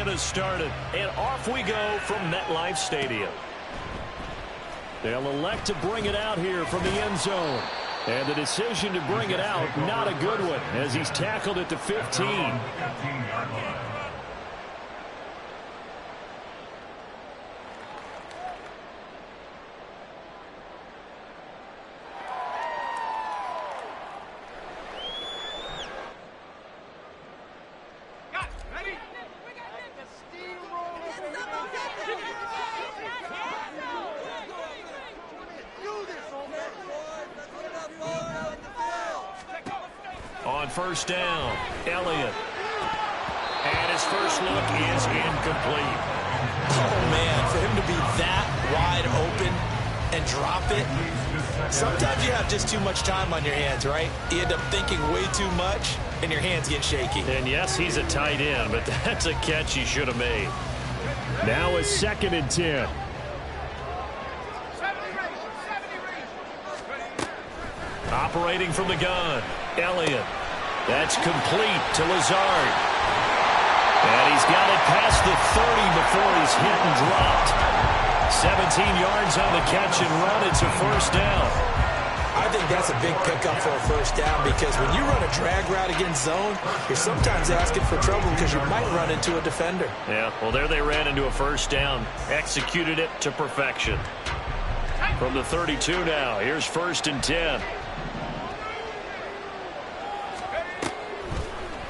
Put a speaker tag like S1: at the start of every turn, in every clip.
S1: possession has started, and off we go from MetLife Stadium. They'll elect to bring it out here from the end zone. And the decision to bring it out, not a good one, as he's tackled at the 15. On first down, Elliott. And his first look is incomplete.
S2: Oh, man, for him to be that wide open and drop it. Sometimes you have just too much time on your hands, right? You end up thinking way too much, and your hands get shaky.
S1: And yes, he's a tight end, but that's a catch he should have made. Now it's 2nd and 10. Operating from the gun, Elliott. That's complete to Lazard. And he's got it past the 30 before he's hit and dropped. 17 yards on the catch and run. It's a first down.
S2: I think that's a big pickup for a first down, because when you run a drag route against zone, you're sometimes asking for trouble because you might run into a defender.
S1: Yeah, well, there they ran into a first down. Executed it to perfection. From the 32 now, here's 1st and 10.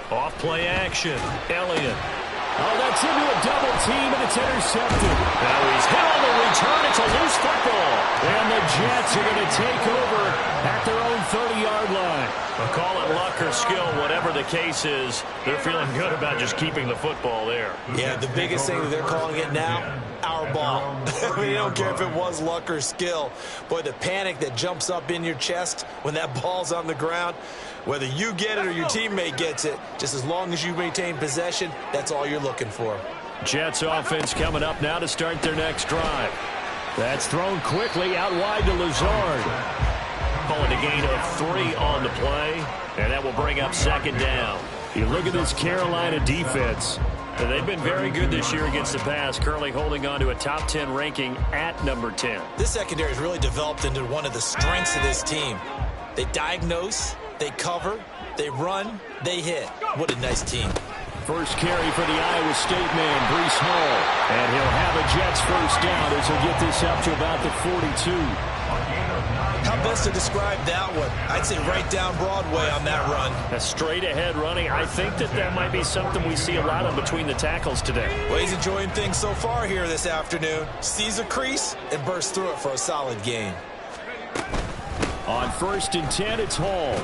S1: Off play action, Elliott. Oh, that's into a double team, and it's intercepted. Now he's hit on the return. It's a loose football. And the Jets are going to take over at their own 30-yard line. Well, call it luck or skill, whatever the case is, they're feeling good about just keeping the football there.
S2: Yeah, the biggest thing that they're calling it now, our ball. I mean, they don't care if it was luck or skill. Boy, the panic that jumps up in your chest when that ball's on the ground, whether you get it or your teammate gets it, just as long as you maintain possession, that's all you're looking for.
S1: Jets offense coming up now to start their next drive. That's thrown quickly out wide to Lazard. Calling a gain of 3 on the play, and that will bring up 2nd down. You look at this Carolina defense. And they've been very good this year against the pass, currently holding on to a top 10 ranking at number 10.
S2: This secondary has really developed into one of the strengths of this team. They diagnose, they cover, they run, they hit. What a nice team.
S1: First carry for the Iowa State man, Breece Hall. And he'll have a Jets first down as he'll get this up to about the 42.
S2: How best to describe that one? I'd say right down Broadway on that run.
S1: A straight ahead running. I think that might be something we see a lot of between the tackles today.
S2: Well, he's enjoying things so far here this afternoon. Sees a crease and bursts through it for a solid gain.
S1: On 1st and 10, it's Hall.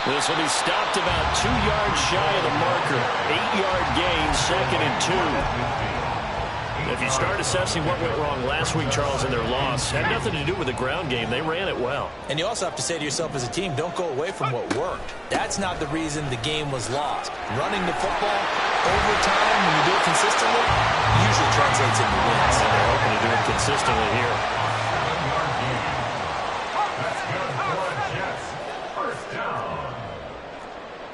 S1: This will be stopped about 2 yards shy of the marker. 8-yard gain, 2nd and 2. If you start assessing what went wrong last week, Charles, in their loss, had nothing to do with the ground game. They ran it well.
S2: And you also have to say to yourself as a team, don't go away from what worked. That's not the reason the game was lost. Running the football over time, when you do it consistently, usually translates into wins.
S1: And they're hoping to do it consistently here.
S3: First down.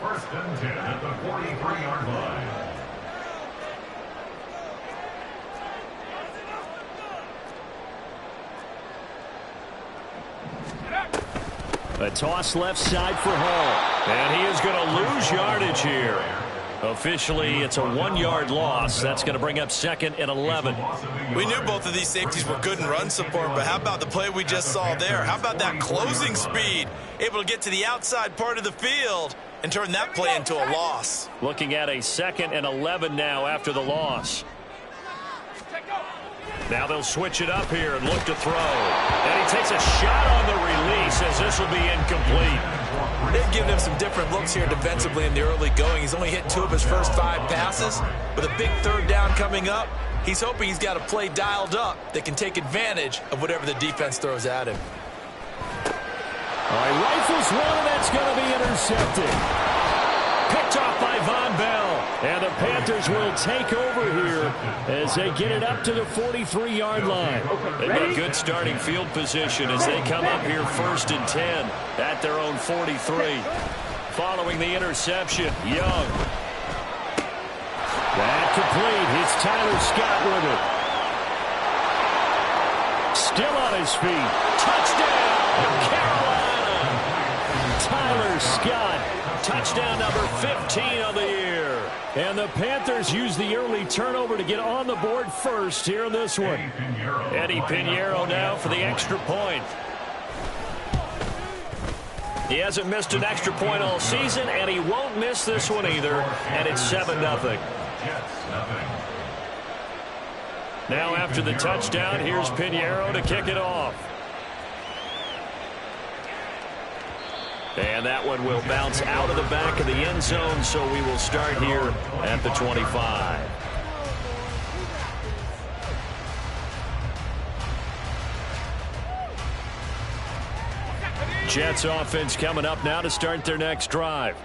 S3: 1st and 10 at the 43-yard line.
S1: A toss left side for Hall. And he is going to lose yardage here. Officially, it's a 1-yard loss. That's going to bring up 2nd and 11.
S2: We knew both of these safeties were good in run support, but how about the play we just saw there? How about that closing speed? Able to get to the outside part of the field and turn that play into a loss.
S1: Looking at a 2nd and 11 now after the loss. Now they'll switch it up here and look to throw. And he takes a shot on the release as this will be incomplete.
S2: They've given him some different looks here defensively in the early going. He's only hit 2 of his first 5 passes. With a big 3rd down coming up, he's hoping he's got a play dialed up that can take advantage of whatever the defense throws at him.
S1: All right, rifles one, and that's going to be intercepted. Picked off by Von Bell. And the Panthers will take over here as they get it up to the 43-yard line. They've got good starting field position as they come up here 1st and 10 at their own 43. Following the interception, Young. That complete. It's Tyler Scott with it. Still on his feet. Touchdown, Carolina. Tyler Scott, touchdown number 15 of the year. And the Panthers use the early turnover to get on the board first here in this one. Eddie Pinheiro now for the extra point. He hasn't missed an extra point all season, and he won't miss this one either. And it's 7-0. Now after the touchdown, here's Pinheiro to kick it off. And that one will bounce out of the back of the end zone, so we will start here at the 25. Jets offense coming up now to start their next drive.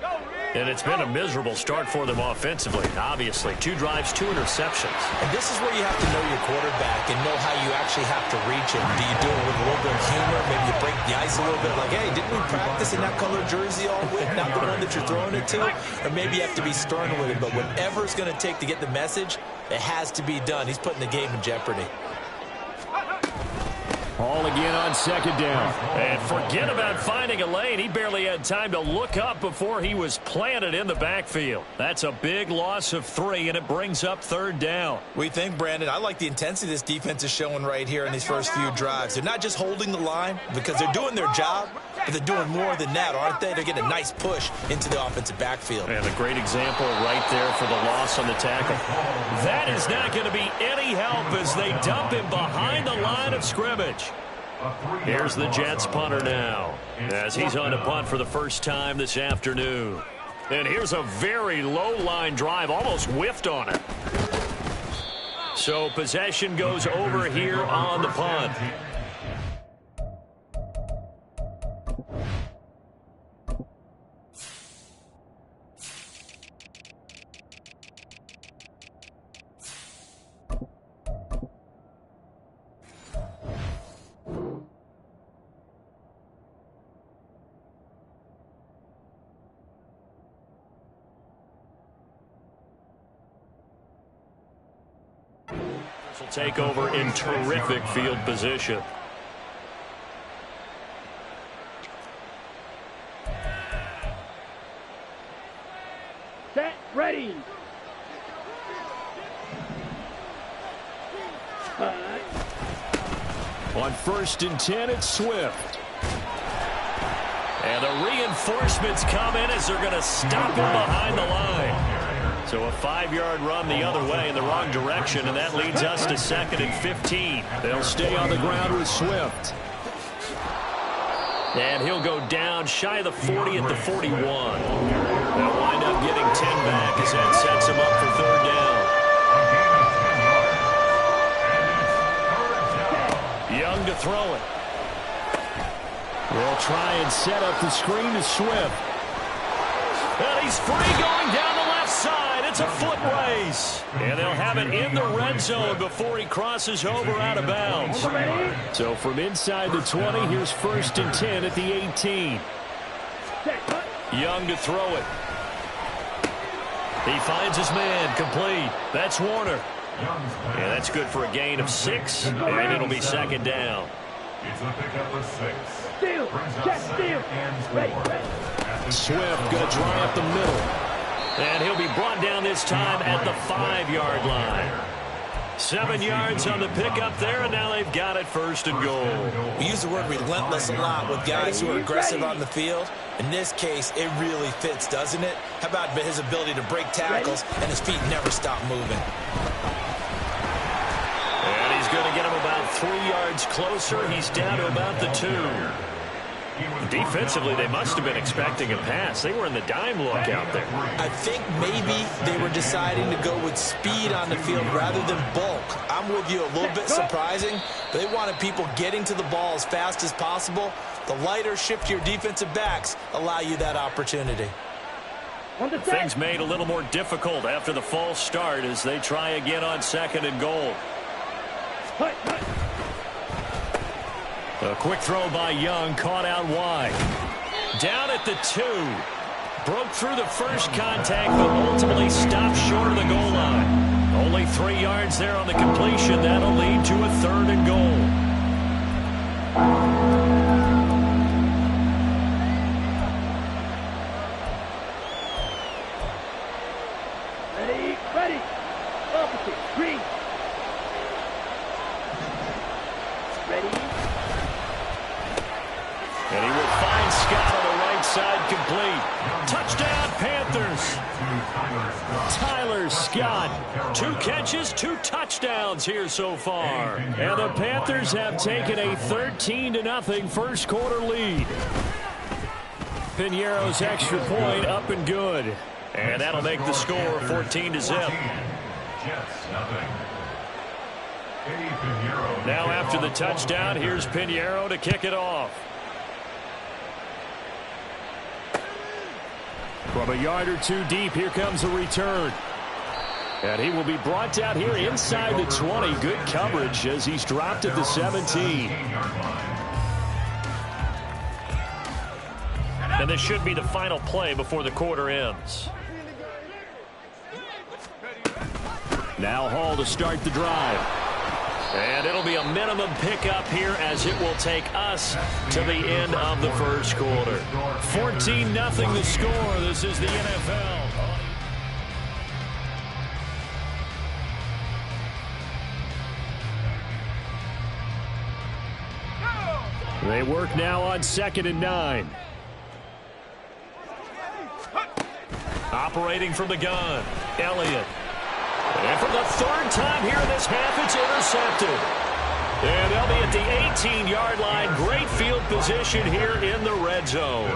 S1: And it's been a miserable start for them offensively, obviously. 2 drives, 2 interceptions.
S2: And this is where you have to know your quarterback and know how you actually have to reach him. Do you do it with a little bit of humor? Maybe you break the ice a little bit, like, hey, didn't we practice in that color jersey all week? Not the one that you're throwing it to? Or maybe you have to be stern with it. But whatever it's going to take to get the message, it has to be done. He's putting the game in jeopardy.
S1: Ball again on second down. And forget about finding a lane. He barely had time to look up before he was planted in the backfield. That's a big loss of 3, and it brings up third down.
S2: We think, Brandon, I like the intensity this defense is showing right here in these first few drives. They're not just holding the line because they're doing their job, but they're doing more than that, aren't they? They're getting a nice push into the offensive backfield.
S1: And a great example right there for the loss on the tackle. That is not going to be any help as they dump him behind the line of scrimmage. Here's the Jets punter now as he's on a punt for the first time this afternoon. And here's a very low line drive, almost whiffed on it. So possession goes over here on the punt. Will take over in terrific field position.
S4: Set, ready.
S1: On 1st and 10, it's Swift. And the reinforcements come in as they're going to stop him behind the line. So a 5-yard run the other way in the wrong direction, and that leads us to 2nd and 15. They'll stay on the ground with Swift. And he'll go down shy of the 40 at the 41. They'll wind up getting 10 back as that sets him up for third down. Young to throw it. They'll try and set up the screen to Swift. And he's free going down the left side. It's a foot race. And they'll have it in the red zone before he crosses over out of bounds. So from inside the 20, here's 1st and 10 at the 18. Young to throw it. He finds his man, complete. That's Warner. Yeah, that's good for a gain of 6, and it'll be 2nd down.
S3: It's a pickup of 6.
S4: Steal, check, steal. Ready.
S1: Swift going to dry up the middle. And he'll be brought down this time at the 5-yard line. 7 yards on the pickup there, and now they've got it 1st and goal.
S2: We use the word relentless a lot with guys who are aggressive on the field. In this case, it really fits, doesn't it? How about his ability to break tackles and his feet never stop moving?
S1: And he's going to get him about 3 yards closer. He's down to about the 2. Defensively, they must have been expecting a pass. They were in the dime look out there.
S2: I think maybe they were deciding to go with speed on the field rather than bulk. I'm with you, a little bit surprising. They wanted people getting to the ball as fast as possible. The lighter, shiftier defensive backs allow you that opportunity.
S1: Things made a little more difficult after the false start as they try again on 2nd and goal. A quick throw by Young, caught out wide. Down at the 2. Broke through the first contact, but ultimately stopped short of the goal line. Only 3 yards there on the completion. That'll lead to a 3rd and goal.
S4: Ready. Opposite. Green. Ready.
S1: And he will find Scott on the right side, complete. Touchdown, Panthers. Tyler Scott. 2 catches, 2 touchdowns here so far. And the Panthers have taken a 13-0 first quarter lead. Piñeiro's extra point up and good. And that'll make the score 14-0. Now after the touchdown, here's Piñeiro to kick it off. From a yard or 2 deep, here comes a return. And he will be brought down here inside the 20. Good coverage as he's dropped at the 17. And this should be the final play before the quarter ends. Now Hall to start the drive. And it'll be a minimum pickup here as it will take us to the end of the first quarter. 14-0 the score. This is the NFL. They work now on 2nd and 9. Operating from the gun, Elliott. And for the 3rd time here in this half, it's intercepted. And they'll be at the 18-yard line. Great field position here in the red zone.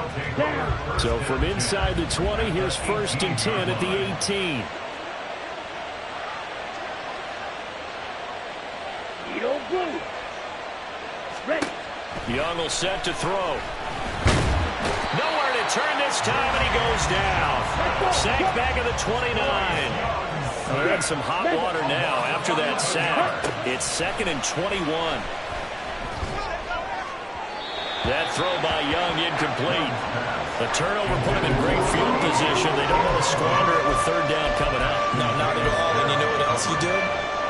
S1: So from inside the 20, here's 1st and 10 at the 18.
S4: Blue. Ready.
S1: Young will set to throw. Nowhere to turn this time, and he goes down. Sacked back at the 29. They're in some hot water now after that sack. It's 2nd and 21. That throw by Young incomplete. The turnover put him in great field position. They don't want to squander it with 3rd down coming up.
S2: No, not at all. And you know what else you do?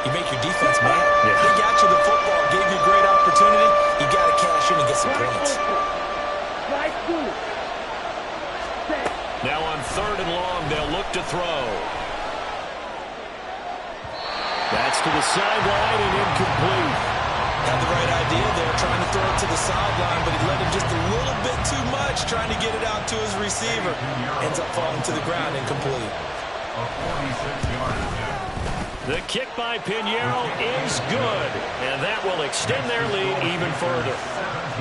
S2: You make your defense mad.
S1: Yeah.
S2: They got you the football, gave you a great opportunity. You got to cash in and get some points.
S1: Now on 3rd and long, they'll look to throw. That's to the sideline and incomplete.
S2: Had the right idea there, trying to throw it to the sideline, but he let him just a little bit too much, trying to get it out to his receiver. Ends up falling to the ground, incomplete.
S1: The kick by Piñeiro is good, and that will extend their lead even further.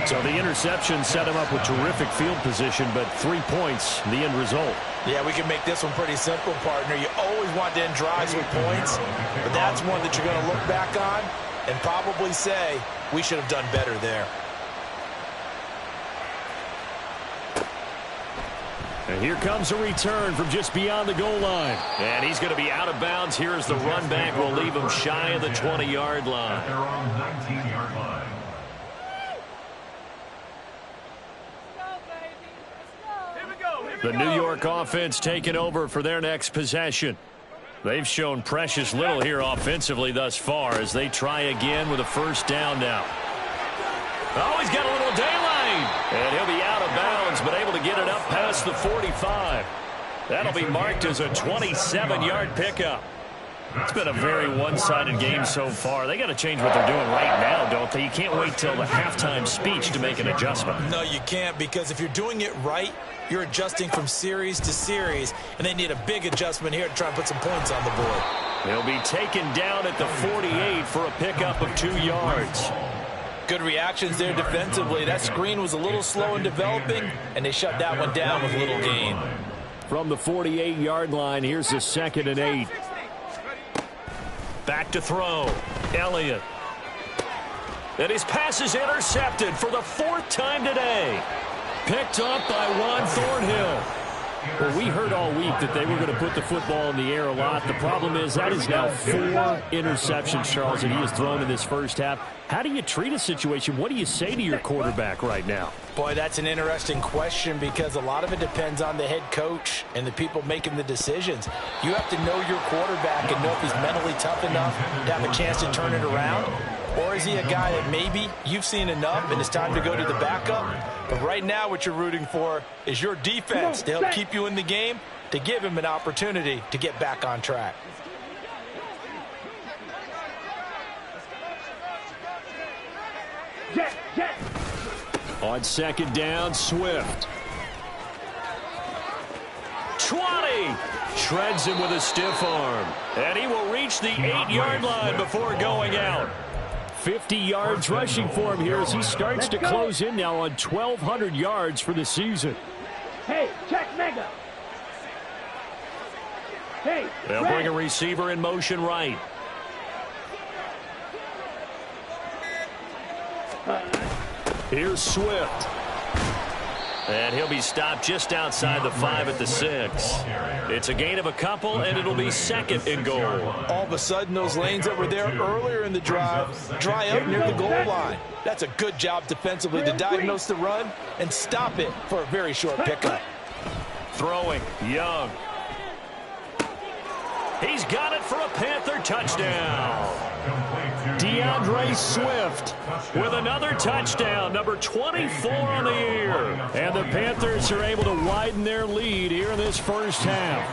S1: So the interception set him up with terrific field position, but 3 points, the end result.
S2: Yeah, we can make this one pretty simple, partner. You always want to end drives with points, but that's one that you're going to look back on and probably say, we should have done better there.
S1: And here comes a return from just beyond the goal line. And he's going to be out of bounds here as the run back will leave him shy of the 20-yard line.
S3: They're on 19-yard line.
S1: The New York offense taking over for their next possession. They've shown precious little here offensively thus far as they try again with a 1st down now. Oh, he's got a little daylight. And he'll be out of bounds, but able to get it up past the 45. That'll be marked as a 27-yard pickup. It's been a very one-sided game so far. They got to change what they're doing right now, don't they? You can't wait till the halftime speech to make an adjustment.
S2: No, you can't, because if you're doing it right, you're adjusting from series to series, and they need a big adjustment here to try and put some points on the board.
S1: He'll be taken down at the 48 for a pickup of 2 yards.
S2: Good reactions there defensively. That screen was a little slow in developing, and they shut that one down with little gain.
S1: From the 48-yard line, here's the 2nd and 8. Back to throw. Elliott. And his pass is intercepted for the 4th time today. Picked up by Juan Thornhill. Well, we heard all week that they were going to put the football in the air a lot. The problem is that is now 4 interceptions, Charles, that he has thrown in this first half. How do you treat a situation? What do you say to your quarterback right now?
S2: Boy, that's an interesting question because a lot of it depends on the head coach and the people making the decisions. You have to know your quarterback and know if he's mentally tough enough to have a chance to turn it around. Or is he a guy that maybe you've seen enough and it's time to go to the backup? But right now what you're rooting for is your defense to help keep you in the game, to give him an opportunity to get back on track.
S1: On second down, Swift. 20. Shreds him with a stiff arm. And he will reach the 8-yard line before going out. 50 yards rushing for him here as he starts to close in now on 1,200 yards for the season.
S4: Hey, check mega. Hey,
S1: they'll bring a receiver in motion right. Here's Swift. And he'll be stopped just outside the 5 at the 6. It's a gain of a couple, and it'll be second and goal.
S2: All of a sudden, those lanes that were there earlier in the drive dry up near the goal line. That's a good job defensively to diagnose the run and stop it for a very short pickup.
S1: Throwing, Young. He's got it for a Panther touchdown. DeAndre Swift with another touchdown, number 24 on the year. And the Panthers are able to widen their lead here in this first half.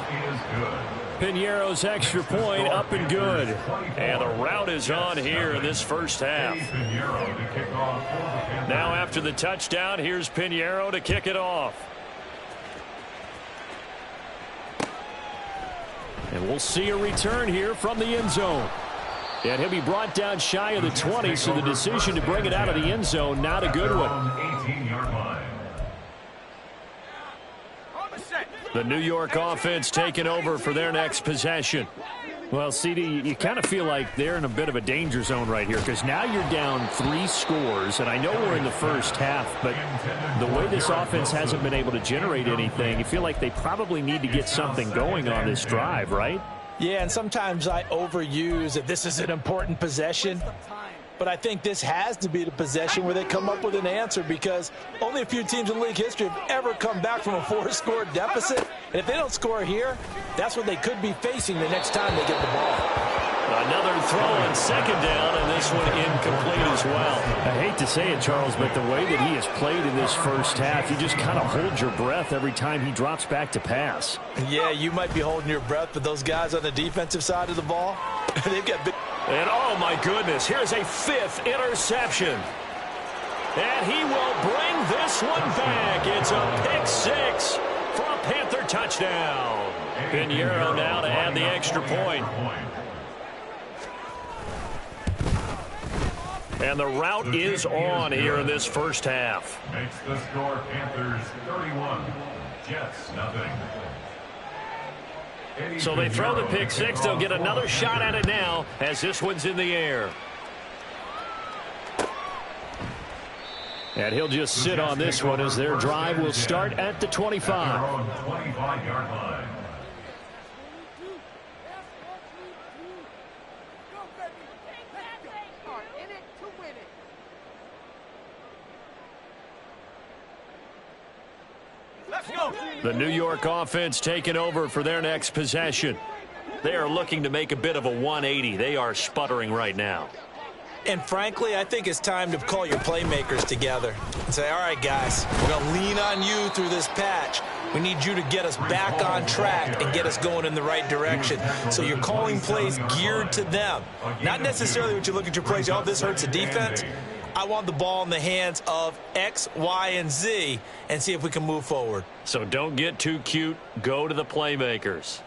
S1: Piñeiro's extra point up and good. And the route is on here in this first half. Now after the touchdown, here's Piñeiro to kick it off. And we'll see a return here from the end zone. And he'll be brought down shy of the 20, so the decision to bring it out of the end zone, not a good one. The New York offense taking over for their next possession. Well, CD, you kind of feel like they're in a bit of a danger zone right here because now you're down 3 scores, and I know we're in the first half, but the way this offense hasn't been able to generate anything, you feel like they probably need to get something going on this drive, right?
S2: Yeah, and sometimes I overuse that this is an important possession. But I think this has to be the possession where they come up with an answer because only a few teams in league history have ever come back from a 4-score deficit. And if they don't score here, that's what they could be facing the next time they get the ball.
S1: Another throw on second down, and this one incomplete as well. I hate to say it, Charles, but the way that he has played in this first half, you just kind of hold your breath every time he drops back to pass.
S2: Yeah, you might be holding your breath, but those guys on the defensive side of the ball, they've got big...
S1: And, oh, my goodness, here's a 5th interception. And he will bring this one back. It's a pick 6 for a Panther touchdown. Piñeiro now to add the extra point. And the route is on here in this first half.
S3: Makes the score Panthers 31, Jets nothing.
S1: So they throw the pick 6. They'll get another shot at it now as this one's in the air. And he'll just sit on this one as their drive will start at the 25.
S3: 25-yard line.
S1: The New York offense taking over for their next possession. They are looking to make a bit of a 180. They are sputtering right now.
S2: And frankly, I think it's time to call your playmakers together and say, all right, guys, we're going to lean on you through this patch. We need you to get us back on track and get us going in the right direction. So you're calling plays geared to them. Not necessarily what you look at your plays, oh, this hurts the defense. I want the ball in the hands of X, Y, and Z and see if we can move forward.
S1: So don't get too cute. Go to the playmakers.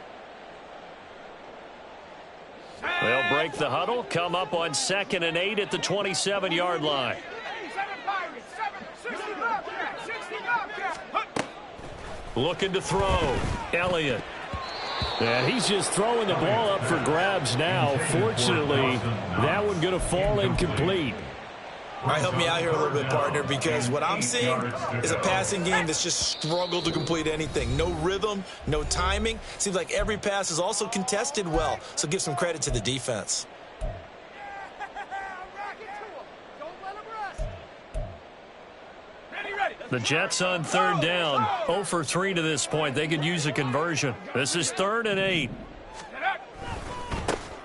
S1: They'll break the huddle, come up on 2nd and 8 at the 27-yard line. Looking to throw. Elliott. And he's just throwing the ball up for grabs now. Fortunately, that one going to fall incomplete.
S2: All right, help me out here a little bit, partner, because what I'm seeing is a passing game that's just struggled to complete anything. No rhythm, no timing. Seems like every pass is also contested well, so give some credit to the defense.
S1: The Jets on third down, 0 for 3 to this point. They could use a conversion. This is 3rd and 8.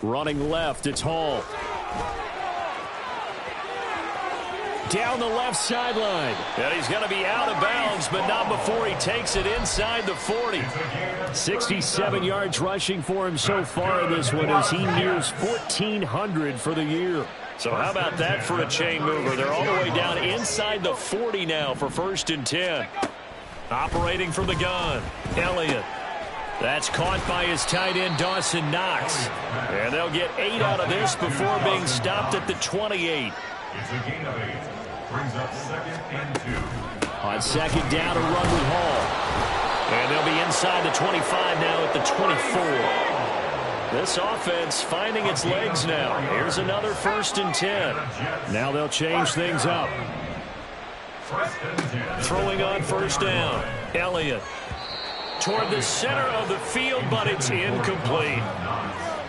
S1: Running left, it's Hall. Down the left sideline. And he's going to be out of bounds, but not before he takes it inside the 40. 67 yards rushing for him so far in this one as he nears 1,400 for the year. So how about that for a chain mover? They're all the way down inside the 40 now for 1st and 10. Operating from the gun, Elliott. That's caught by his tight end, Dawson Knox. And they'll get 8 out of this before being stopped at the 28.
S3: It's a gain of 8. Brings up 2nd and 2.
S1: On 2nd down, a run with Hall. And they'll be inside the 25 now at the 24. This offense finding its legs now. Here's another 1st and 10. Now they'll change things up. Throwing on 1st down. Elliott toward the center of the field, but it's incomplete.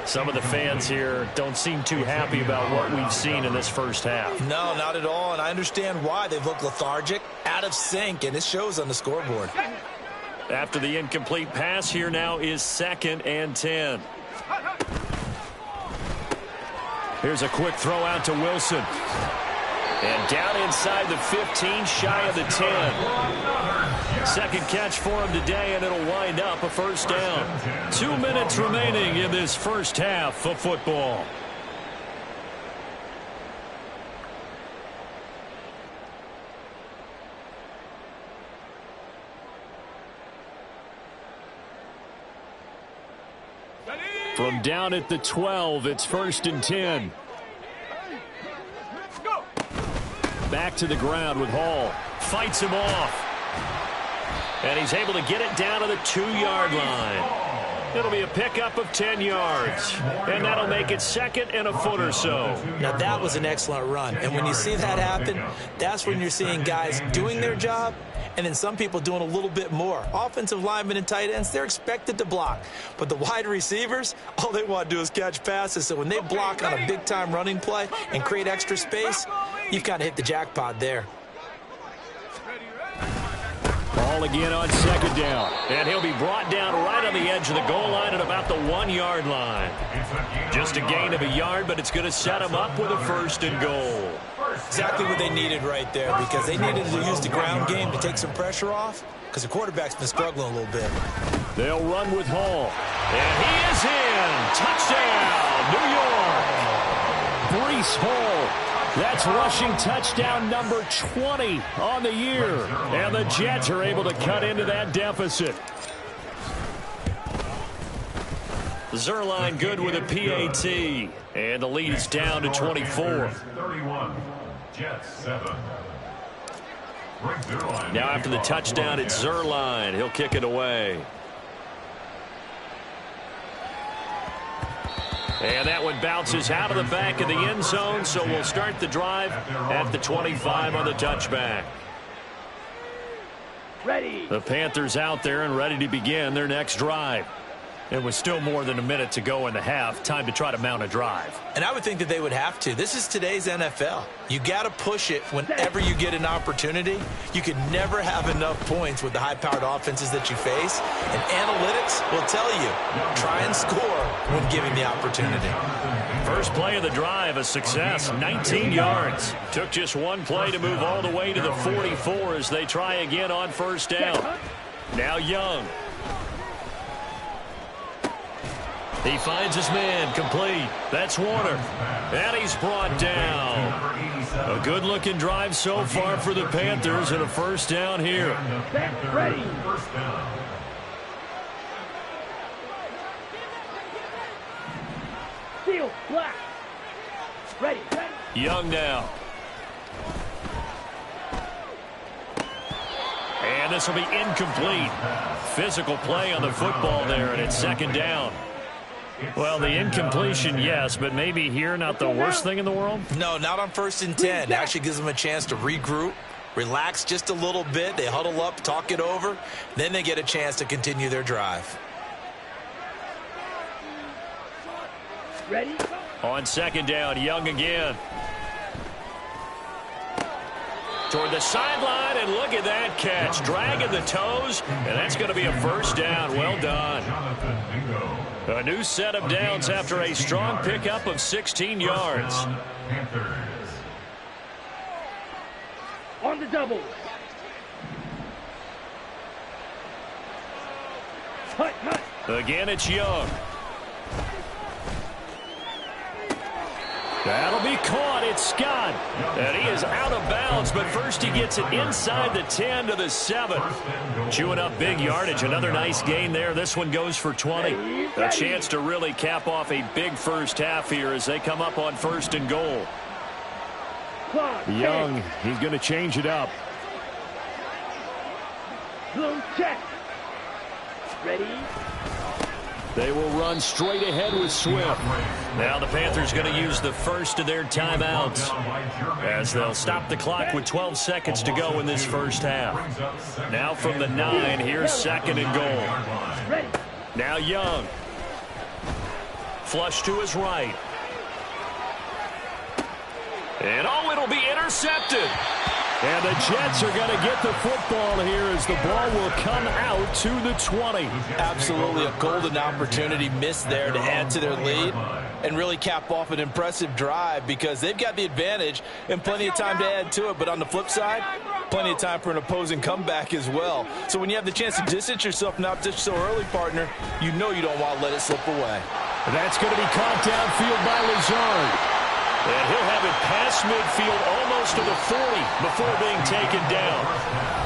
S1: Some of the fans here don't seem too happy about what we've seen in this first half.
S2: No, not at all, and I understand why. They've looked lethargic, out of sync, and it shows on the scoreboard.
S1: After the incomplete pass, here now is 2nd and 10. Here's a quick throw out to Wilson. And down inside the 15, shy of the 10. Second catch for him today, and it'll wind up a 1st down. 2 minutes remaining in this first half of football. From down at the 12, it's 1st and 10. Back to the ground with Hall. Fights him off. And he's able to get it down to the 2-yard line. It'll be a pickup of 10 yards. And that'll make it 2nd and a foot or so.
S2: Now, that was an excellent run. And when you see that happen, that's when you're seeing guys doing their job and then some people doing a little bit more. Offensive linemen and tight ends, they're expected to block. But the wide receivers, all they want to do is catch passes. So when they block on a big-time running play and create extra space, you've kind of hit the jackpot there.
S1: Ball again on 2nd down. And he'll be brought down right on the edge of the goal line at about the 1-yard line. Just a gain of a yard, but it's going to set him up with a 1st and goal.
S2: Exactly what they needed right there, because they needed to use the ground game to take some pressure off, because the quarterback's been struggling a little bit.
S1: They'll run with Hall. And he is in. Touchdown, New York. Breece Hall. That's rushing touchdown number 20 on the year. And the Jets are able to cut into that deficit. Zerline good with a PAT. And the lead's down to 24.
S3: 31. Jets 7.
S1: Now after the touchdown, it's Zerline. He'll kick it away. And that one bounces out of the back of the end zone, so we'll start the drive at the 25 on the touchback.
S4: Ready.
S1: The Panthers out there and ready to begin their next drive. It was still more than a minute to go in the half. Time to try to mount a drive.
S2: And I would think that they would have to. This is today's NFL. You got to push it whenever you get an opportunity. You can never have enough points with the high-powered offenses that you face. And analytics will tell you, try and score when given the opportunity.
S1: First play of the drive, a success, 19 yards. Took just one play to move all the way to the 44 as they try again on 1st down. Now Young. He finds his man, complete. That's Warner. And he's brought down. A good-looking drive so far for the Panthers and a 1st down here.
S4: Ready. Steel, black. Ready.
S1: Young now. And this will be incomplete. Physical play on the football there, and it's 2nd down. Well, the incompletion, yes, but maybe here not the worst thing in the world?
S2: No, not on 1st and 10. Actually gives them a chance to regroup, relax just a little bit. They huddle up, talk it over. Then they get a chance to continue their drive.
S4: Ready?
S1: On 2nd down, Young again. Toward the sideline, and look at that catch. Dragging the toes, and that's going to be a 1st down. Well done. A new set of downs after a strong pickup of 16 yards.
S4: On the double. Hut, hut.
S1: Again, it's Young. That'll be caught. It's Scott. And he is out of bounds, but first he gets it inside the 10 to the 7. Chewing up big yardage. Another nice gain there. This one goes for 20. A chance to really cap off a big first half here as they come up on 1st and goal. Young, he's going to change it up.
S4: Bloom check. Ready?
S1: They will run straight ahead with Swift. Now the Panthers going to use the first of their timeouts as they'll stop the clock with 12 seconds to go in this first half. Now from the 9, here's 2nd and goal.
S4: Ready?
S1: Now Young. Flush to his right. And oh, it'll be intercepted. And the Jets are going to get the football here as the ball will come out to the 20.
S2: Absolutely a golden opportunity missed there to add to their lead and really cap off an impressive drive because they've got the advantage and plenty of time to add to it. But on the flip side, plenty of time for an opposing comeback as well. So when you have the chance to distance yourself not just so early, partner, you know you don't want to let it slip away.
S1: That's going to be caught downfield by Lazard. And he'll have it past midfield almost to the 40 before being taken down.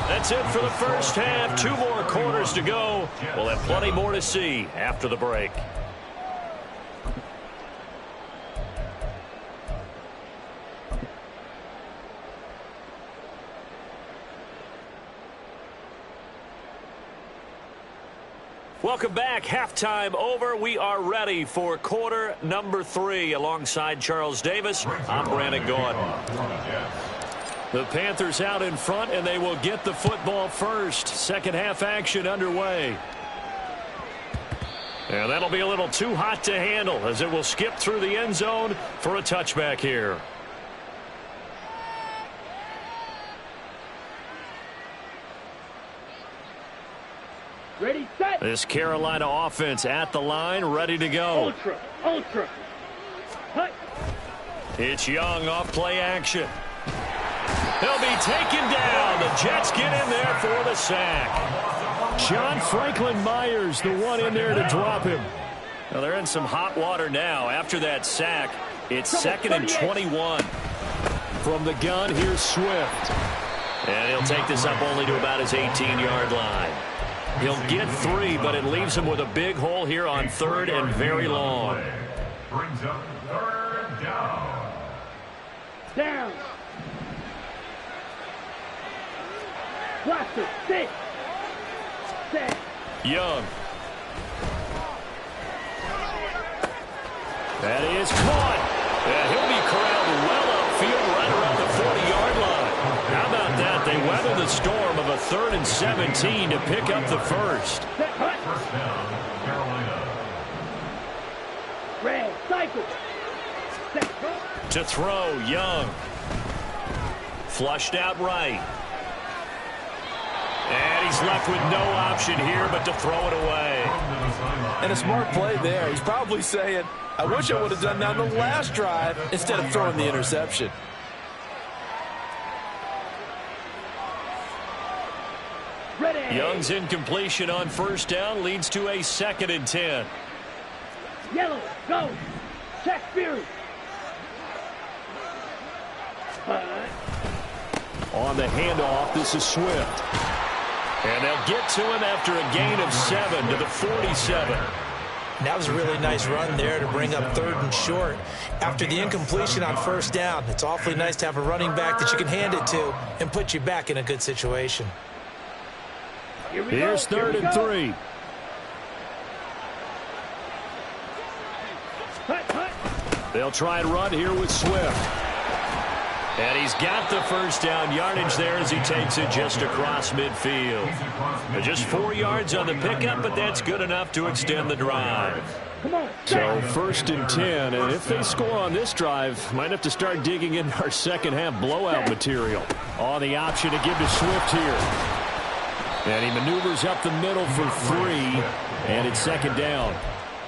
S1: That's it for the first half. 2 more quarters to go. We'll have plenty more to see after the break. Welcome back. Halftime over. We are ready for quarter number 3. Alongside Charles Davis, I'm Brandon Gaudin. The Panthers out in front, and they will get the football first. Second half action underway. And that'll be a little too hot to handle as it will skip through the end zone for a touchback here.
S4: Ready, set.
S1: This Carolina offense at the line, ready to go.
S4: Ultra, ultra. Hut.
S1: It's Young off play action. He'll be taken down. The Jets get in there for the sack. John Franklin Myers, the one in there to drop him. Now they're in some hot water now. After that sack, it's 2nd and 21. From the gun, here's Swift. And he'll take this up only to about his 18-yard line. He'll get 3, but it leaves him with a big hole here on 3rd and very long.
S3: Brings up 3rd down.
S4: Down. Blaster, 6. Set.
S1: Young. That is caught. And he'll be corralled well upfield right around the 40-yard line. How about that? They weathered the storm of a 3rd and 17 to pick up the first.
S4: Set, hut.
S3: 1st down, Carolina.
S4: Red, cycle. Set, hut.
S1: To throw, Young. Flushed out right. And he's left with no option here but to throw it away.
S2: And a smart play there. He's probably saying, I wish I would have done that on the last drive instead of throwing the interception.
S4: Ready.
S1: Young's incompletion on 1st down leads to a 2nd and 10.
S4: Yellow, go. Check Fury.
S1: On the handoff, this is Swift. And they'll get to him after a gain of 7 to the 47.
S2: That was a really nice run there to bring up 3rd and short. After the incompletion on 1st down, it's awfully nice to have a running back that you can hand it to and put you back in a good situation.
S1: Here's 3rd and 3. They'll try and run here with Swift. And he's got the first down yardage there as he takes it just across midfield. Just 4 yards on the pickup, but that's good enough to extend the drive.
S5: So 1st and 10, and if they score on this drive, might have to start digging in our second half blowout material.
S1: On the option to give to Swift here. And he maneuvers up the middle for 3, and it's 2nd down.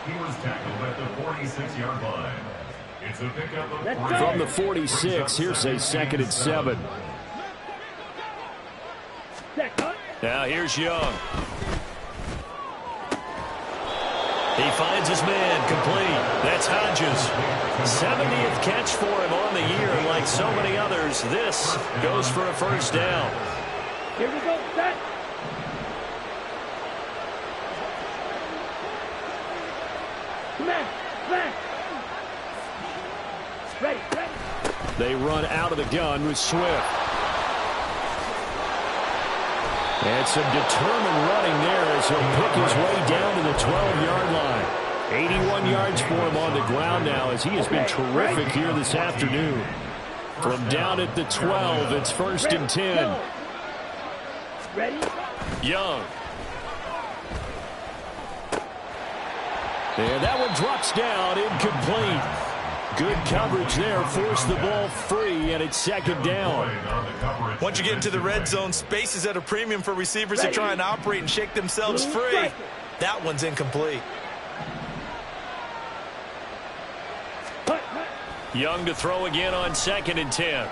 S3: He was tackled at the 46-yard line. It's a pickup of
S5: From the 46, here's a 2nd and 7.
S1: Now here's Young. He finds his man complete. That's Hodges. 70th catch for him on the year. And like so many others, this goes for a first down.
S4: Here we go, set. Smash, smash. Ready, ready.
S5: They run out of the gun with Swift. And some determined running there as he'll pick his way down to the 12-yard line. 81 yards for him on the ground now as he has been terrific here this afternoon. From down at the 12, it's 1st and 10.
S4: Ready?
S1: Young.
S5: And that one drops down, incomplete. Good coverage there, forced the ball free, and it's 2nd down.
S2: Once you get into the red zone, space is at a premium for receivers to try and operate and shake themselves free. That one's incomplete.
S1: Young to throw again on 2nd and 10.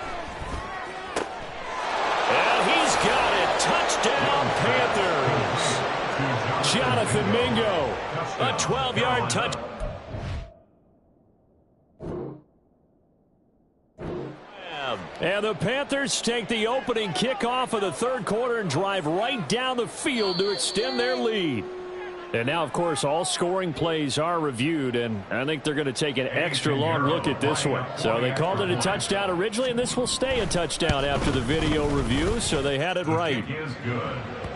S1: And he's got it. Touchdown, Panthers.
S5: Jonathan Mingo.
S1: A 12-yard touch.
S5: And the Panthers take the opening kickoff of the 3rd quarter and drive right down the field to extend their lead. And now, of course, all scoring plays are reviewed, and I think they're going to take an extra long look at this one. So they called it a touchdown originally, and this will stay a touchdown after the video review, so they had it right.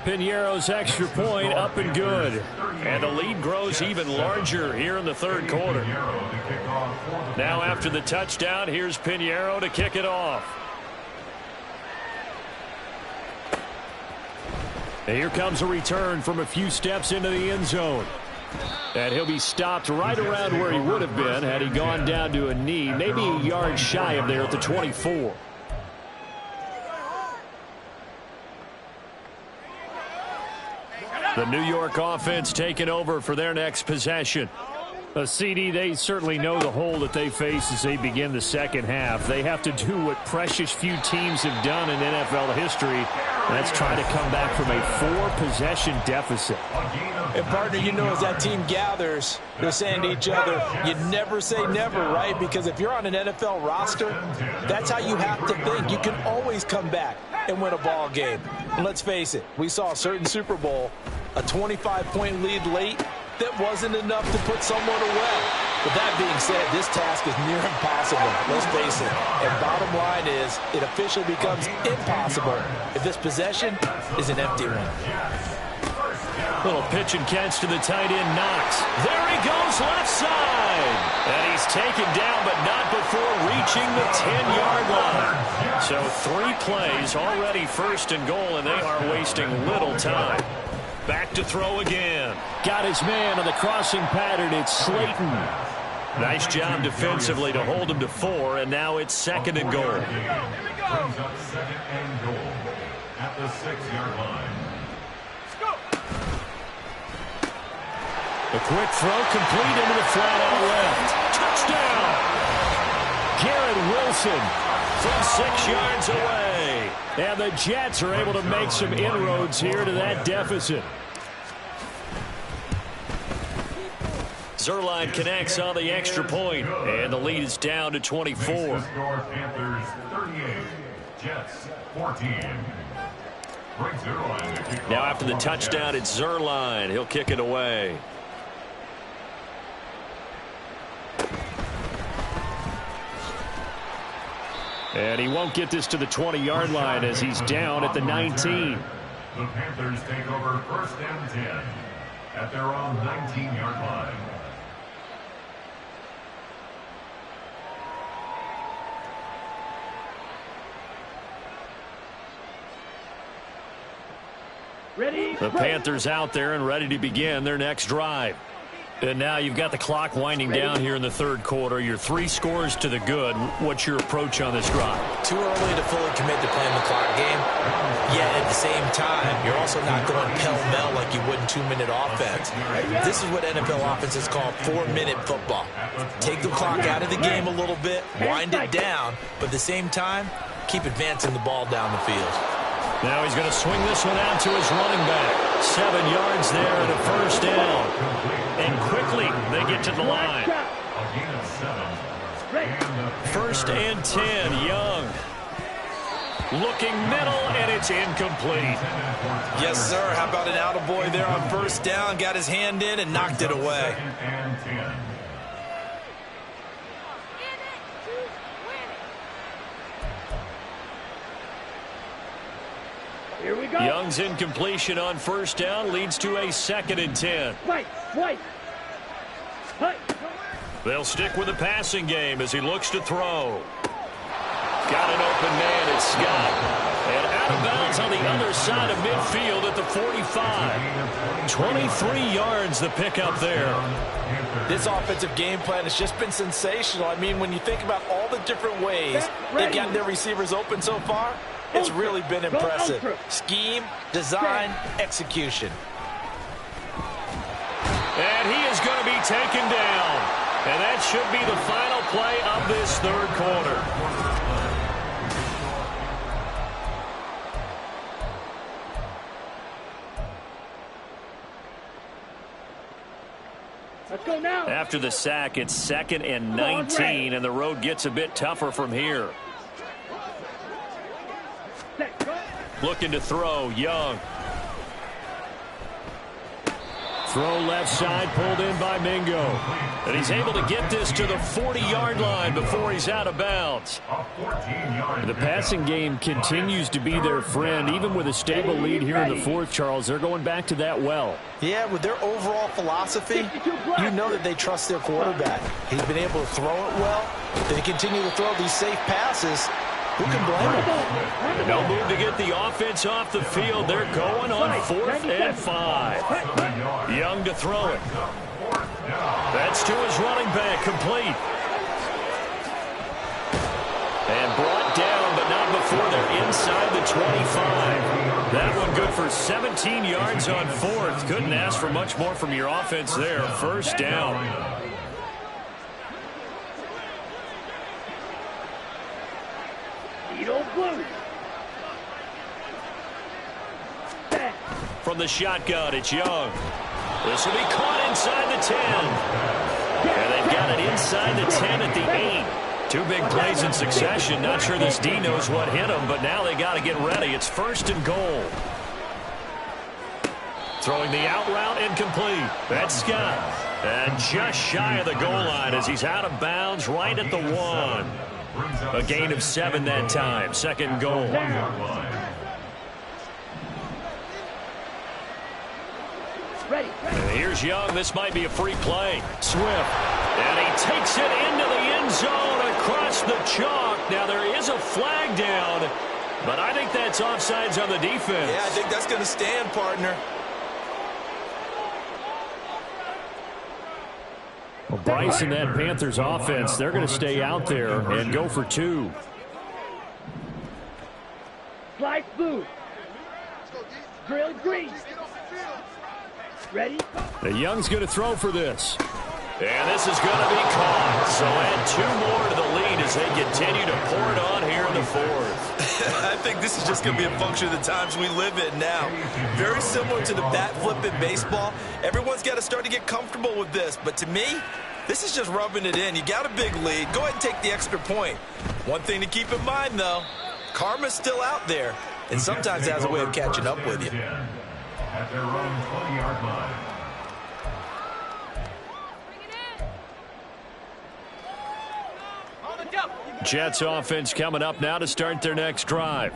S5: Pinheiro's extra point up and good.
S1: And the lead grows even larger here in the 3rd quarter. Now after the touchdown, here's Pinheiro to kick it off.
S5: And here comes a return from a few steps into the end zone. And he'll be stopped right around where he would have been had he gone down to a knee, maybe a yard shy of there at the 24.
S1: The New York offense taking over for their next possession.
S5: A CD, they certainly know the hole that they face as they begin the second half. They have to do what precious few teams have done in NFL history. That's try to come back from a 4-possession deficit.
S2: And, partner, you know, as that team gathers, they're saying to each other, you never say never, right? Because if you're on an NFL roster, that's how you have to think. You can always come back and win a ball game. And let's face it, we saw a certain Super Bowl, a 25-point lead late, that wasn't enough to put someone away. But that being said, this task is near impossible. Let's face it. And bottom line is, it officially becomes impossible if this possession is an empty one.
S1: Little pitch and catch to the tight end, Knox. There he goes, left side. And he's taken down, but not before reaching the 10-yard line. So 3 plays, already 1st and goal, and they are wasting little time. Back to throw again.
S5: Got his man on the crossing pattern. It's Slayton.
S1: Nice job defensively to hold him to 4, and now it's 2nd and goal.
S3: Brings up 2nd and goal at the 6-yard line.
S5: A quick throw complete into the flat out left.
S1: Touchdown!
S5: Garrett Wilson
S1: from 6 yards away.
S5: And the Jets are able to make some inroads here to that deficit.
S1: Zuerlein connects on the extra point, and the lead is down to 24.
S3: Panthers 38, Jets 14.
S1: Now after the touchdown, it's Zuerlein. He'll kick it away.
S5: And he won't get this to the 20-yard line as he's down at the 19.
S3: The Panthers take over 1st and 10 at their own 19-yard line.
S4: Ready?
S5: The Panthers out there and ready to begin their next drive. And now you've got the clock winding down here in the third quarter. You're 3 scores to the good. What's your approach on this drive?
S2: Too early to fully commit to playing the clock game. Yet at the same time, you're also not going pell-mell like you would in 2-minute offense. This is what NFL offenses call 4-minute football. Take the clock out of the game a little bit, wind it down, but at the same time, keep advancing the ball down the field.
S5: Now he's going to swing this one out to his running back. 7 yards there and a first down. And quickly they get to the line. First and 10, Young. Looking middle, and it's incomplete.
S2: Yes, sir. How about an attaboy there on first down? Got his hand in and knocked it away.
S4: Here we go.
S5: Young's incompletion on first down leads to a 2nd and 10.
S4: Fight.
S5: They'll stick with the passing game as he looks to throw. Got an open man, it's Scott. And out of bounds on the other side of midfield at the 45. 23 yards the pickup there.
S2: This offensive game plan has just been sensational. I mean, when you think about all the different ways they've gotten their receivers open so far, it's really been impressive. Scheme, design, execution.
S5: And he is going to be taken down. And that should be the final play of this third quarter.
S4: Let's go now.
S5: After the sack, it's 2nd and 19, and the road gets a bit tougher from here. Looking to throw, Young. Throw left side, pulled in by Mingo. And he's able to get this to the 40-yard line before he's out of bounds. The passing game continues to be their friend. Even with a stable lead here in the fourth, Charles, they're going back to that well.
S2: Yeah, with their overall philosophy, you know that they trust their quarterback. He's been able to throw it well. They continue to throw these safe passes. Who can blame them?
S5: No move to get the offense off the field. They're going on 4th and 5. Young to throw it. That's to his running back, complete. And brought down, but not before they're inside the 25. That one good for 17 yards on 4th. Couldn't ask for much more from your offense there. First down. From the shotgun, it's Young. This will be caught inside the 10. And they've got it inside the 10 at the 8. 2 big plays in succession. Not sure this D knows what hit him, but now they got to get ready. It's 1st and goal. Throwing the out route incomplete. That's Scott. And just shy of the goal line as he's out of bounds right at the 1. A gain of 7 that time. 2nd goal. And here's Young. This might be a free play. Swift. And he takes it into the end zone across the chalk. Now there is a flag down, but I think that's offsides on the defense.
S2: Yeah, I think that's going to stand, partner.
S5: Well, Bryce and that Panthers offense, they're going to stay out there and go for 2.
S4: Slide blue. Drill green. Ready?
S5: The Young's going to throw for this. And this is going to be caught. So add 2 more to the lead as they continue to pour it on here in the 4th.
S2: I think this is just going to be a function of the times we live in now. Very similar to the bat flip in baseball. Everyone's got to start to get comfortable with this. But to me, this is just rubbing it in. You got a big lead. Go ahead and take the extra point. One thing to keep in mind, though, karma's still out there. And sometimes has a way of catching up with you.
S3: At their own 20-yard line.
S5: Jets offense coming up now to start their next drive.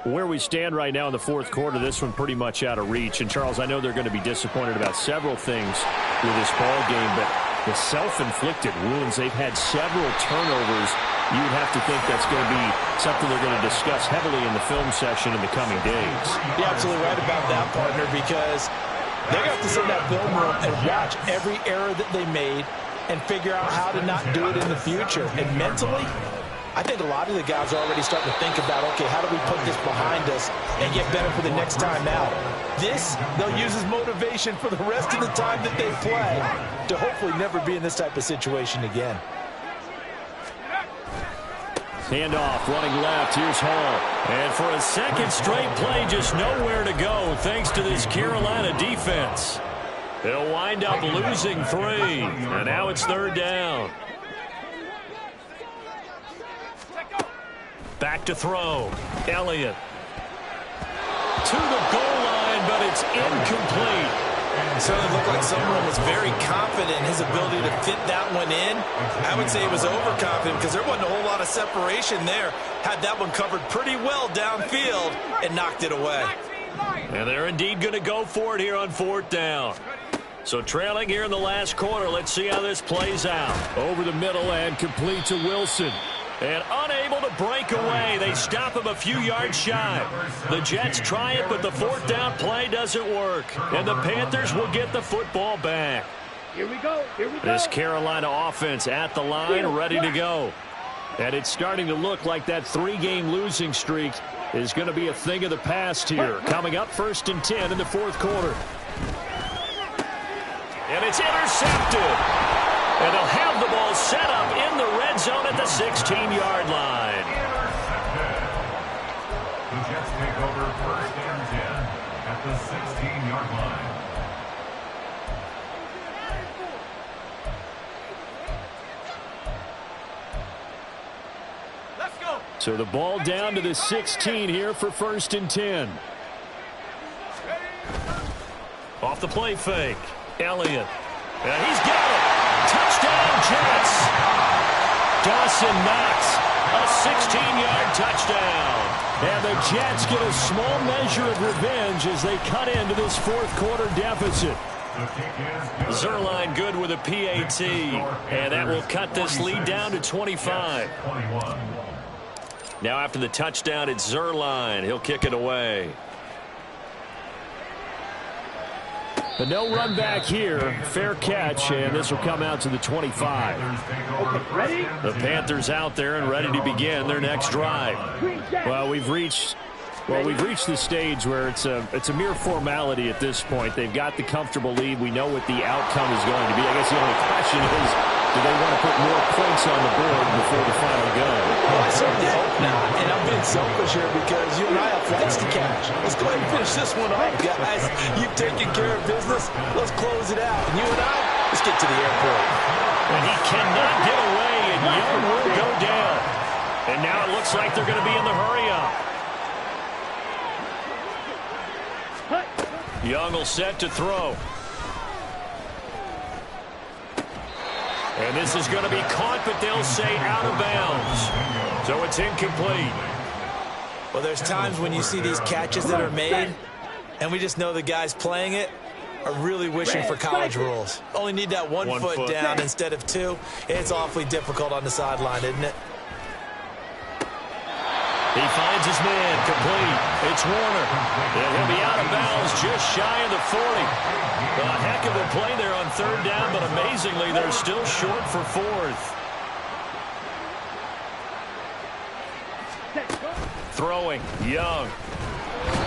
S5: Where we stand right now in the fourth quarter, this one pretty much out of reach. And, Charles, I know they're going to be disappointed about several things with this ball game, but The self-inflicted wounds, they've had several turnovers. You'd have to think that's going to be something they're going to discuss heavily in the film session in the coming days.
S2: You're absolutely right about that, partner, because they're going to have to sit in that film room and watch every error that they made and figure out how to not do it in the future. And mentally, I think a lot of the guys are already starting to think about, okay, how do we put this behind us and get better for the next time out? This, they'll use as motivation for the rest of the time that they play to hopefully never be in this type of situation again.
S5: Handoff, running left. Here's Hall. And for a second straight play, just nowhere to go thanks to this Carolina defense. They'll wind up losing 3. And now it's 3rd down. Back to throw. Elliott. To the goal line, but it's incomplete.
S2: It certainly looked like someone was very confident in his ability to fit that one in. I would say he was overconfident because there wasn't a whole lot of separation there. Had that one covered pretty well downfield and knocked it away.
S5: And they're indeed going to go for it here on 4th down. So trailing here in the last quarter, let's see how this plays out. Over the middle and complete to Wilson. And unable to break away. They stop him a few yards shy. The Jets try it, but the 4th down play doesn't work. And the Panthers will get the football back.
S4: Here we go. Here we go.
S5: This Carolina offense at the line, ready to go. And it's starting to look like that 3-game losing streak is going to be a thing of the past here. Coming up 1st and 10 in the 4th quarter. And it's intercepted. And they'll have the ball set up in the red zone at the 16-yard line.
S3: The Jets take over 1st and 10 at the 16-yard line.
S4: Let's go.
S5: So the ball down to the 16 here for 1st and 10. Off the play fake. Elliott. And he's got it. Touchdown, Jets. Dawson Knox, a 16-yard touchdown. And the Jets get a small measure of revenge as they cut into this 4th quarter deficit. Zuerlein good with a PAT. And that will cut this lead down to 25. Now after the touchdown, it's Zuerlein. He'll kick it away. But no run back here. Fair catch, and this will come out to the 25.
S4: Okay, ready?
S5: The Panthers out there and ready to begin their next drive. Well, we've reached the stage where it's a mere formality at this point. They've got the comfortable lead. We know what the outcome is going to be. I guess the only question is, do they want to put more points on the board before the final go?
S2: Well, I certainly hope not. And I'm being selfish here because you and I have flights to catch. Let's go ahead and finish this one up, guys. You've taken care of business. Let's close it out. And you and I, let's get to the airport.
S5: And he cannot get away, and Young will go down. And now it looks like they're going to be in the hurry-up. Young will set to throw. And this is going to be caught, but they'll say out of bounds. So it's incomplete.
S2: Well, there's times when you see these catches that are made, and we just know the guys playing it are really wishing for college rules. Only need that one foot down instead of 2. It's awfully difficult on the sideline, isn't it?
S5: He finds his man, complete. It's Warner. And he'll be out of bounds just shy of the 40. A heck of a play there on 3rd down, but amazingly, they're still short for 4th. Throwing, Young.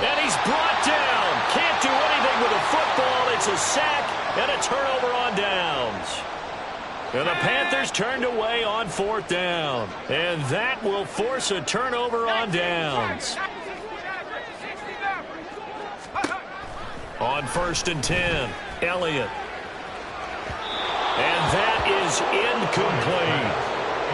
S5: And he's brought down. Can't do anything with a football. It's a sack and a turnover on downs. And the Panthers turned away on 4th down. And that will force a turnover on downs. On 1st and 10, Elliott. And that is incomplete.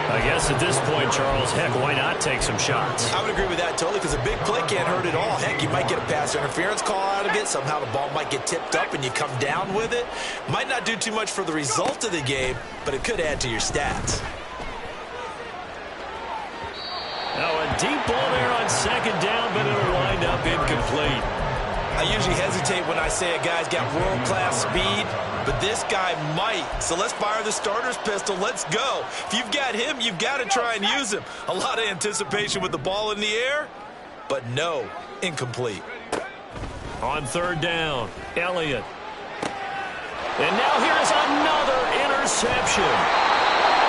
S5: I guess at this point, Charles, heck, why not take some shots?
S2: I would agree with that totally because a big play can't hurt at all. Heck, you might get a pass interference call out of it. Somehow the ball might get tipped up and you come down with it. Might not do too much for the result of the game, but it could add to your stats.
S5: Now a deep ball there on 2nd down, but it'll wind up incomplete.
S2: I usually hesitate when I say a guy's got world-class speed, but this guy might. So let's fire the starter's pistol. Let's go. If you've got him, you've got to try and use him. A lot of anticipation with the ball in the air, but no, incomplete.
S5: On third down, Elliott. And now here's another interception.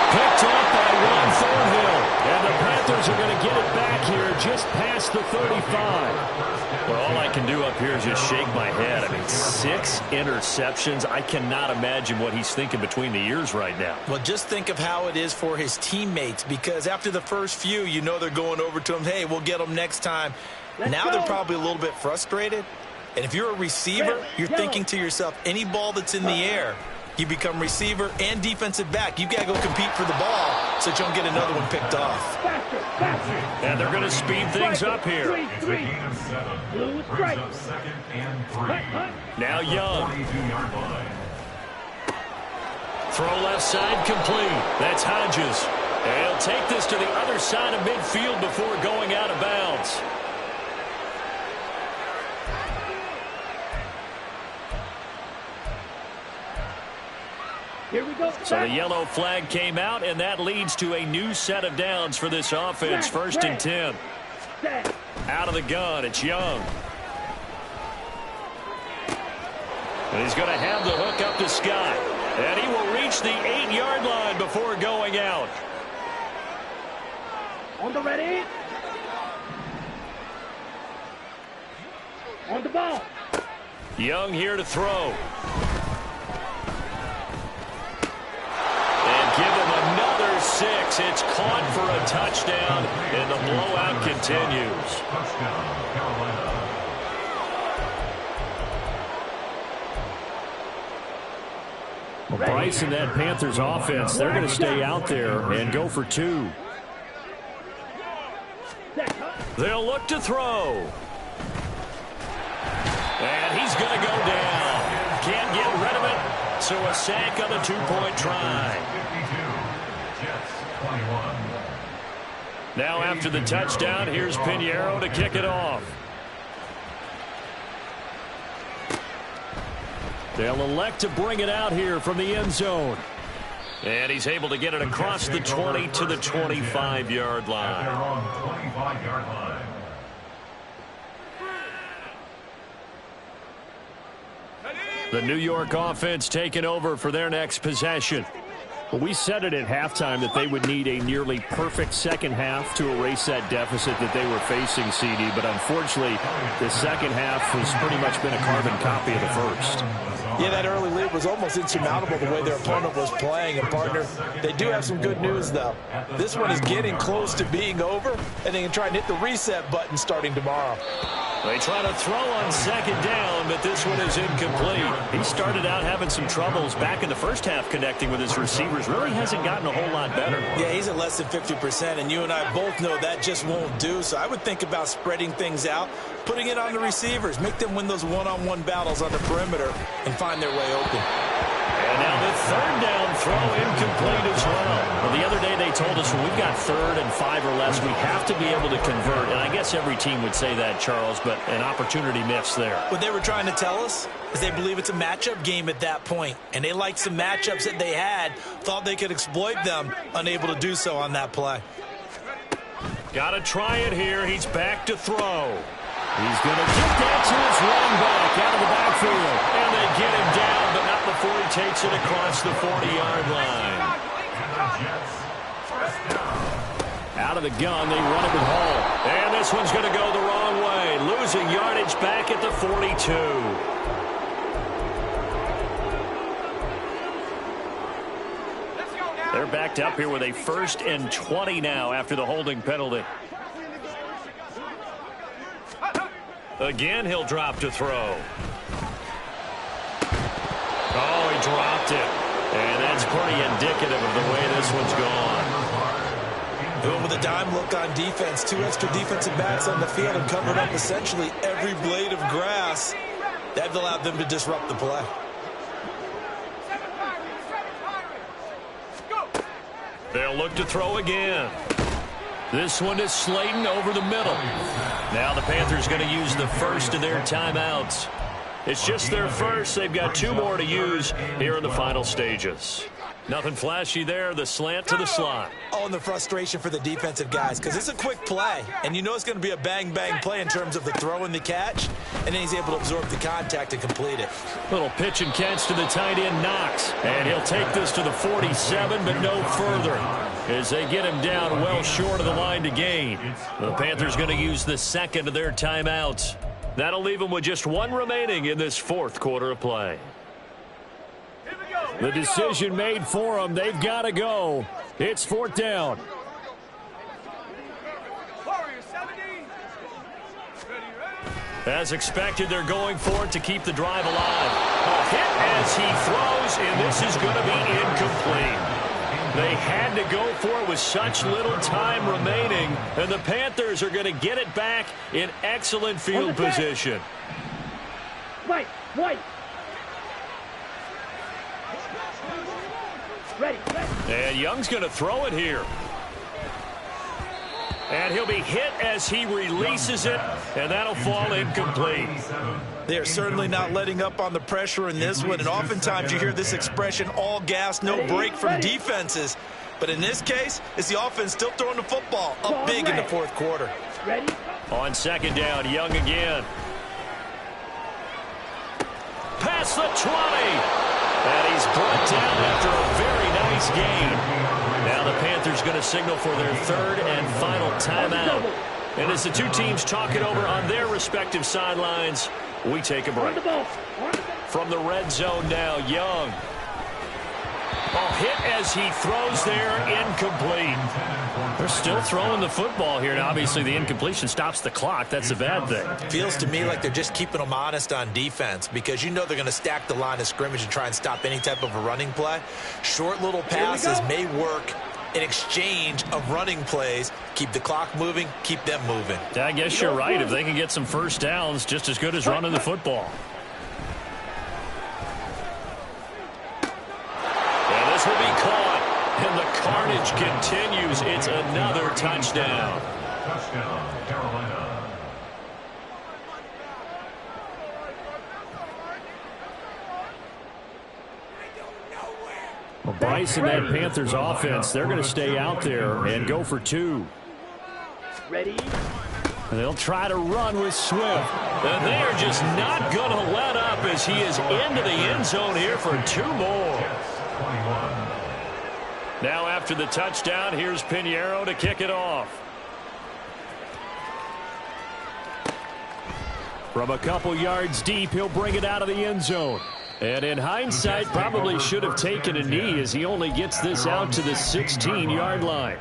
S5: Picked up by Juan Thornhill. And the Panthers are going to get it back here just past the 35. Well, all I can do up here is just shake my head. I mean, 6 interceptions. I cannot imagine what he's thinking between the ears right now.
S2: Well, just think of how it is for his teammates, because after the first few, you know they're going over to him, hey, we'll get them next time. Now they're probably a little bit frustrated. And if you're a receiver, you're thinking to yourself, any ball that's in the air, you become receiver and defensive back. You've got to go compete for the ball so that you don't get another one picked off.
S5: And they're going to speed things up here. Now Young. Throw left side complete. That's Hodges. And he'll take this to the other side of midfield before going out of bounds.
S4: Here we go.
S5: So the yellow flag came out, and that leads to a new set of downs for this offense. First and 10. Out of the gun, it's Young. And he's going to have the hook up to Scott. And he will reach the 8-yard line before going out.
S4: On the ready. On the ball.
S5: Young here to throw. Give him another 6. It's caught for a touchdown, and the blowout continues. Well, Bryce and that Panthers offense, they're going to stay out there and go for 2. They'll look to throw. And he's going to go down. Can't get rid of it. So a sack on the 2-point try. Now after the touchdown, here's Pinheiro to kick it off. They'll elect to bring it out here from the end zone. And he's able to get it across the 20 to the 25-yard line. The New York offense taking over for their next possession. Well, we said it at halftime that they would need a nearly perfect second half to erase that deficit that they were facing, CD. But unfortunately, the second half has pretty much been a carbon copy of the first.
S2: Yeah, that early lead was almost insurmountable the way their opponent was playing. And, partner, they do have some good news, though. This one is getting close to being over, and they can try and hit the reset button starting tomorrow.
S5: They try to throw on second down, but this one is incomplete. He started out having some troubles back in the first half connecting with his receivers. Really hasn't gotten a whole lot better.
S2: Yeah, he's at less than 50%, and you and I both know that just won't do. So I would think about spreading things out, putting it on the receivers, make them win those one-on-one battles on the perimeter, and find their way open.
S5: And now the third down throw incomplete as well. Well, the other day they told us when we've got 3rd and 5 or less, we have to be able to convert. And I guess every team would say that, Charles, but an opportunity missed there.
S2: What they were trying to tell us is they believe it's a matchup game at that point. And they liked some matchups that they had, thought they could exploit them, unable to do so on that play.
S5: Got to try it here. He's back to throw. He's going to get that to his running back out of the backfield. And they get him down, but not before he takes it across the 40-yard line. Out of the gun, they run it with Hall. And this one's going to go the wrong way. Losing yardage back at the 42. They're backed up here with a 1st and 20 now after the holding penalty. Again, he'll drop to throw. Oh, he dropped it. And that's pretty indicative of the way this one's gone.
S2: Doing with a dime look on defense. 2 extra defensive backs on the field and covered up essentially every blade of grass. That allowed them to disrupt the play.
S5: They'll look to throw again.
S1: This one is Slayton over the middle. Now the Panthers going to use the first of their timeouts. It's just their first. They've got 2 more to use here in the final stages. Nothing flashy there. The slant to the slot.
S2: Oh, and the frustration for the defensive guys, because it's a quick play, and you know it's going to be a bang-bang play in terms of the throw and the catch, and then he's able to absorb the contact and complete it.
S1: Little pitch and catch to the tight end, Knox. And he'll take this to the 47, but no further, as they get him down well short of the line to gain. The Panthers going to use the second of their timeouts. That'll leave them with just 1 remaining in this 4th quarter of play.
S5: The decision made for them. They've got to go. It's 4th down.
S1: As expected, they're going for it to keep the drive alive. A hit as he throws, and this is going to be incomplete. They had to go for it with such little time remaining, and the Panthers are going to get it back in excellent field position.
S4: White. Ready.
S1: And Young's going to throw it here. And he'll be hit as he releases it, and that'll fall incomplete.
S2: They are certainly not letting up on the pressure in this one, and oftentimes you hear this expression, all gas, no break from defenses. But in this case, it's the offense still throwing the football up big in the 4th quarter.
S4: Ready.
S1: On 2nd down, Young again. Past the 20. And he's brought down after a very nice gain. Now the Panthers going to signal for their 3rd and final timeout. And as the 2 teams talk it over on their respective sidelines, we take a break. From the red zone now, Young. A hit as he throws there, incomplete. They're still throwing the football here, and obviously the incompletion stops the clock. That's a bad thing.
S2: Feels to me like they're just keeping them honest on defense, because you know they're going to stack the line of scrimmage and try and stop any type of a running play. Short little passes may work in exchange of running plays. Keep the clock moving, keep them moving.
S1: I guess you're right. If they can get some first downs, just as good as running the football. This will be caught, and the carnage continues. It's another touchdown.
S3: Touchdown, Carolina.
S5: Well, Bryce and that Panthers offense, they're going to stay out there and go for 2.
S4: Ready.
S5: And they'll try to run with Swift.
S1: And they are just not going to let up as he is into the end zone here for 2 more. Now after the touchdown, here's Pinheiro to kick it off.
S5: From a couple yards deep, he'll bring it out of the end zone. And in hindsight, probably should have taken a knee as he only gets this out to the 16-yard line.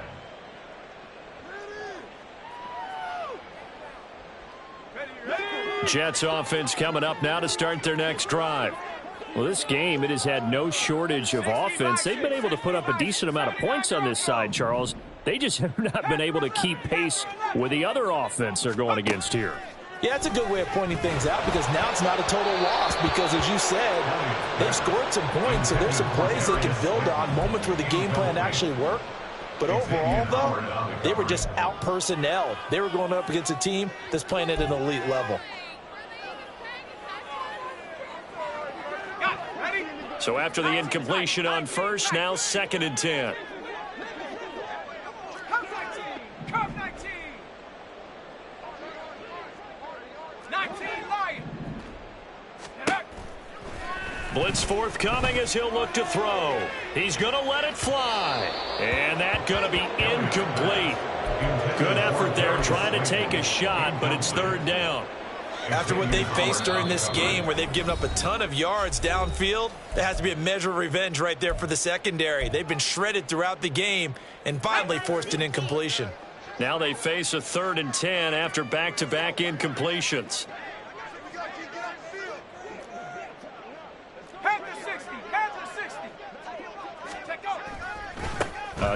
S5: Jets offense coming up now to start their next drive. Well, this game, it has had no shortage of offense. They've been able to put up a decent amount of points on this side, Charles. They just have not been able to keep pace with the other offense they're going against here.
S2: Yeah, that's a good way of pointing things out, because now it's not a total loss, because as you said, they've scored some points, so there's some plays they can build on, moments where the game plan actually worked. But overall, though, they were just out-personnelled. They were going up against a team that's playing at an elite level.
S1: So after the incompletion on first, now 2nd and 10. Blitz forthcoming as he'll look to throw. He's going to let it fly. And that's going to be incomplete. Good effort there trying to take a shot, but it's 3rd down.
S2: After what they've faced during this game, where they've given up a ton of yards downfield, there has to be a measure of revenge right there for the secondary. They've been shredded throughout the game and finally forced an incompletion.
S1: Now they face a 3rd and 10 after back-to-back incompletions.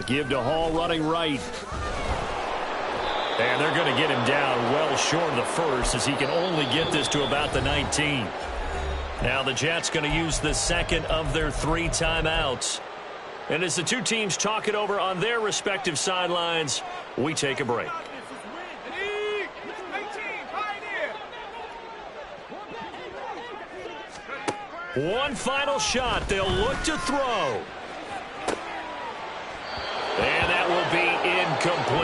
S5: Give to Hall running right.
S1: And they're going to get him down well short of the first, as he can only get this to about the 19. Now the Jets going to use the 2nd of their 3 timeouts. And as the two teams talk it over on their respective sidelines, we take a break. One final shot. They'll look to throw.